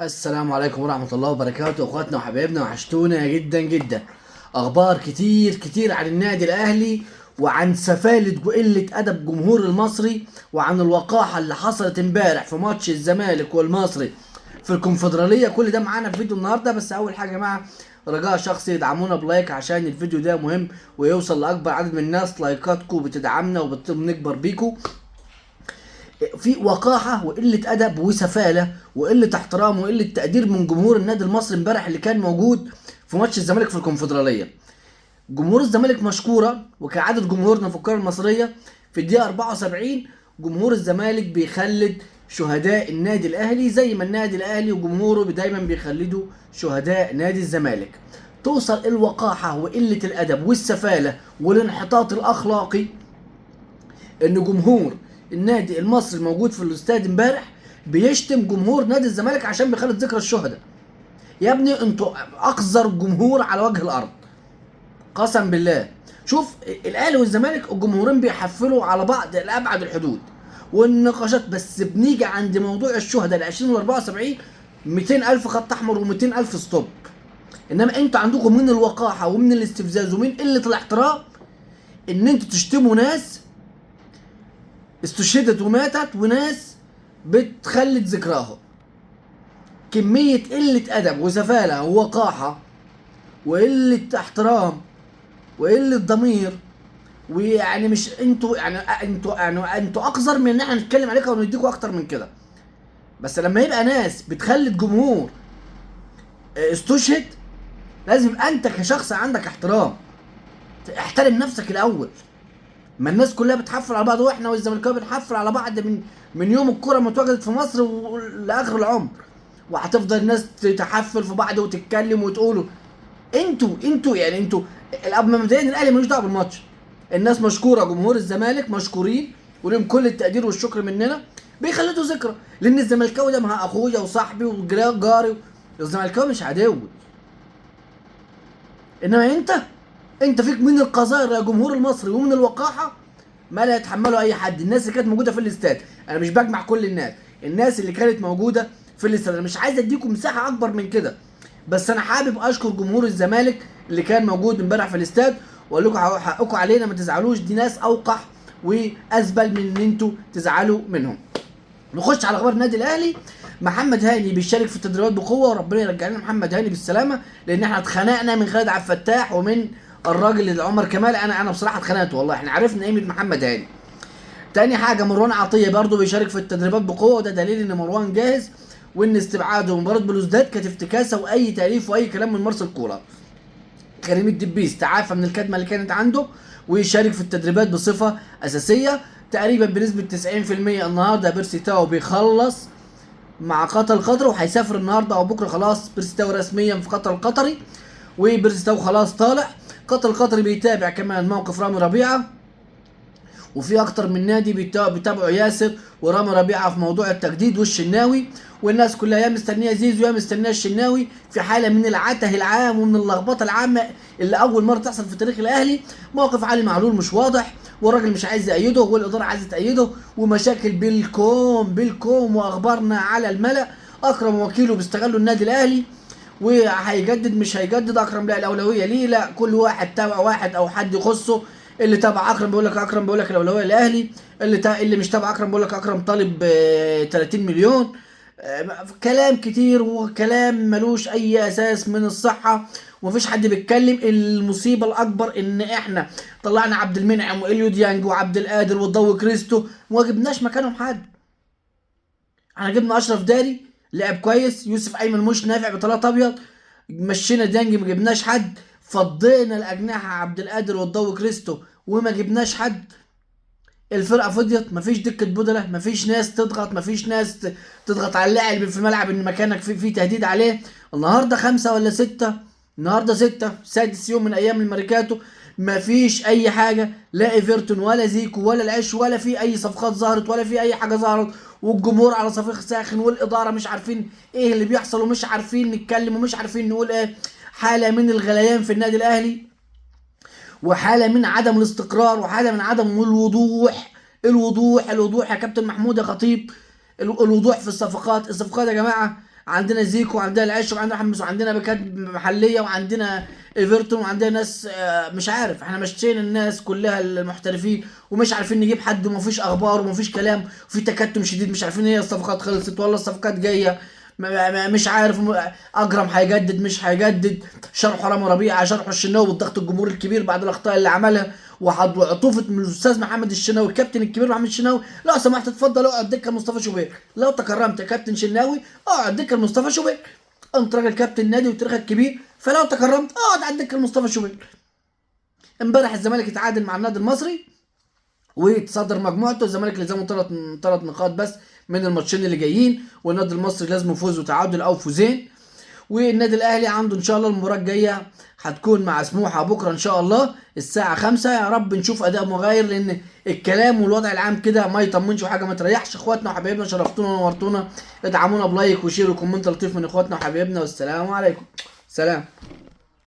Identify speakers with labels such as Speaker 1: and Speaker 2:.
Speaker 1: السلام عليكم ورحمة الله وبركاته، اخواتنا وحبايبنا، وحشتونا جدا جدا. اخبار كتير كتير عن النادي الاهلي، وعن سفالة وقلة ادب جمهور المصري، وعن الوقاحة اللي حصلت امبارح في ماتش الزمالك والمصري في الكونفدرالية. كل ده معانا في فيديو النهاردة. بس اول حاجة يا جماعة، رجاء شخصي يدعمونا بلايك عشان الفيديو ده مهم ويوصل لاكبر عدد من الناس. لايكاتكم بتدعمنا وبنكبر بيكم. في وقاحه وقله ادب وسفاله وقله احترام وقله تقدير من جمهور النادي المصري امبارح اللي كان موجود في ماتش الزمالك في الكونفدراليه. جمهور الزمالك مشكورا، وكعاده جمهورنا في الكره المصريه في الدقيقه 74 جمهور الزمالك بيخلد شهداء النادي الاهلي زي ما النادي الاهلي وجمهوره دايما بيخلدوا شهداء نادي الزمالك. توصل الوقاحه وقله الادب والسفاله والانحطاط الاخلاقي ان جمهور النادي المصري الموجود في الاستاد امبارح بيشتم جمهور نادي الزمالك عشان بيخلد ذكرى الشهداء. يا ابني انتوا اقذر جمهور على وجه الارض، قسم بالله. شوف الاهلي والزمالك الجمهورين بيحفلوا على بعض لابعد الحدود والنقاشات، بس بنيجي عند موضوع الشهداء ال 20 وال 74 200,000 خط احمر و200,000 ستوب. انما انتوا عندكم من الوقاحه ومن الاستفزاز ومن قله الاحترام ان انتوا تشتموا ناس استشهدت وماتت وناس بتخلد ذكراهم. كمية قلة أدب وسفالة ووقاحة وقلة احترام وقلة ضمير. ويعني مش انتوا انتوا أقذر من إن احنا نتكلم عليكم ونديكوا أكتر من كده. بس لما يبقى ناس بتخلد جمهور استشهد، لازم يبقى أنت كشخص عندك احترام. احترم نفسك الأول. ما الناس كلها بتحفل على بعض، واحنا والزملكاويه بنحفل على بعض من يوم الكره ما اتوجدت في مصر لاخر العمر، وهتفضل الناس تحفل في بعض وتتكلم وتقولوا. انتوا يعني انتوا مبدئيا الاهلي ملوش دعوه بالماتش. الناس مشكوره، جمهور الزمالك مشكورين ولهم كل التقدير والشكر مننا، بيخلدوا ذكرى. لان الزملكاوي ده مع اخويا وصاحبي وجاري، الزملكاوي مش عدو. انما انت فيك من القذائر يا جمهور المصري ومن الوقاحه ما لا يتحمله اي حد. الناس اللي كانت موجوده في الاستاد، انا مش بجمع كل الناس اللي كانت موجوده في الاستاد، انا مش عايز اديكم مساحه اكبر من كده. بس انا حابب اشكر جمهور الزمالك اللي كان موجود امبارح في الاستاد، واقول لكم حقكم علينا، ما تزعلوش. دي ناس اوقح وازبل من ان انتوا تزعلوا منهم. نخش على اخبار النادي الاهلي. محمد هاني بيشارك في التدريبات بقوه، وربنا يرجع لنا محمد هاني بالسلامه، لان احنا اتخنقنا من خالد عبد الفتاح ومن الراجل اللي عمر كمال. انا بصراحه اتخنقت والله. احنا عرفنا قيمه محمد هاني. تاني حاجه، مروان عطيه برضه بيشارك في التدريبات بقوه، وده دليل ان مروان جاهز، وان استبعاده مباراه بلوزداد كانت افتكاسه واي تاليف واي كلام من مارسيل كولر. كريم الدبيس تعافى من الكدمه اللي كانت عنده ويشارك في التدريبات بصفه اساسيه تقريبا بنسبه 90%. النهارده بيرسي تاو بيخلص مع قطر القطري، وهيسافر النهارده او بكره. خلاص بيرسي تاو رسميا في قطر القطري، وبيرسي تاو خلاص طالع. قطر القطري بيتابع كمان موقف رامي ربيعه، وفي اكتر من نادي بيتابعوا ياسر ورامي ربيعه في موضوع التجديد والشناوي. والناس كلها يا مستنيه زيزو يا مستنيه الشناوي، في حاله من العته العام ومن اللخبطه العامه اللي اول مره تحصل في تاريخ الاهلي. موقف علي معلول مش واضح، والراجل مش عايز يأيده والاداره عايزه تأيده، ومشاكل بالكوم واخبارنا على الملأ. اكرم وكيله بيستغلوا النادي الاهلي، وهيجدد مش هيجدد. اكرم لا الاولويه ليه، لا كل واحد تابع واحد او حد يخصه. اللي تابع اكرم بيقول لك الاولويه الاهلي، اللي مش تابع اكرم بيقول لك اكرم طالب 30 مليون. كلام كتير وكلام ملوش اي اساس من الصحه، ومفيش حد بيتكلم. المصيبه الاكبر ان احنا طلعنا عبد المنعم واليو ديانج وعبد القادر والضو كريستو وما جبناش مكانهم حد. احنا جبنا اشرف داري لعب كويس، يوسف ايمن مش نافع بطلات ابيض، مشينا ديانج ما جبناش حد، فضينا الاجنحه عبد القادر والضو كريستو وما جبناش حد. الفرقه فضيت، مفيش دكه بدله، مفيش ناس تضغط، مفيش ناس تضغط على اللاعب في الملعب ان مكانك في تهديد عليه. النهارده 5 ولا 6، النهارده 6، سادس يوم من ايام الميركاتو، مفيش اي حاجه، لا ايفرتون ولا زيكو ولا العش ولا في اي صفقات ظهرت ولا في اي حاجه ظهرت، والجمهور على صفيخ ساخن، والاداره مش عارفين ايه اللي بيحصل ومش عارفين نتكلم ومش عارفين نقول ايه. حاله من الغليان في النادي الاهلي، وحاله من عدم الاستقرار، وحاله من عدم الوضوح يا كابتن محمود يا خطيب. الوضوح في الصفقات يا جماعه. عندنا زيكو وعندنا العش وعندنا حمص وعندنا باكات محليه وعندنا ايفرتون وعندنا ناس مش عارف، احنا مشينا الناس كلها المحترفين ومش عارفين نجيب حد ومفيش اخبار ومفيش كلام وفي تكتم شديد، مش عارفين هي الصفقات خلصت ولا الصفقات جايه. مش عارف اجرم هيجدد مش هيجدد، شرحه رامي ربيعه، شرحه الشناوي بالضغط الجمهوري الكبير بعد الاخطاء اللي عملها وعطوفه من الاستاذ محمد الشناوي الكابتن الكبير محمد الشناوي. لو سمحت اتفضل اقعد دكه مصطفى شوبير، لو تكرمت يا كابتن شناوي اقعد دكه مصطفى شوبير، انت راجل كابتن نادي وتاريخك كبير، فلو تكرمت اقعد على الدكه مصطفى شوبير. امبارح الزمالك اتعادل مع النادي المصري وتصدر مجموعته، الزمالك لزمه ثلاث نقاط بس من الماتشين اللي جايين، والنادي المصري لازم فوز وتعادل او فوزين. والنادي الاهلي عنده ان شاء الله المباراه الجايه هتكون مع سموحه بكره ان شاء الله الساعه 5. يا رب نشوف اداء مغاير، لان الكلام والوضع العام كده ما يطمنش وحاجه ما تريحش. اخواتنا وحبايبنا شرفتونا ونورتونا، ادعمونا بلايك وشير وكومنت لطيف من اخواتنا وحبايبنا، والسلام عليكم. سلام.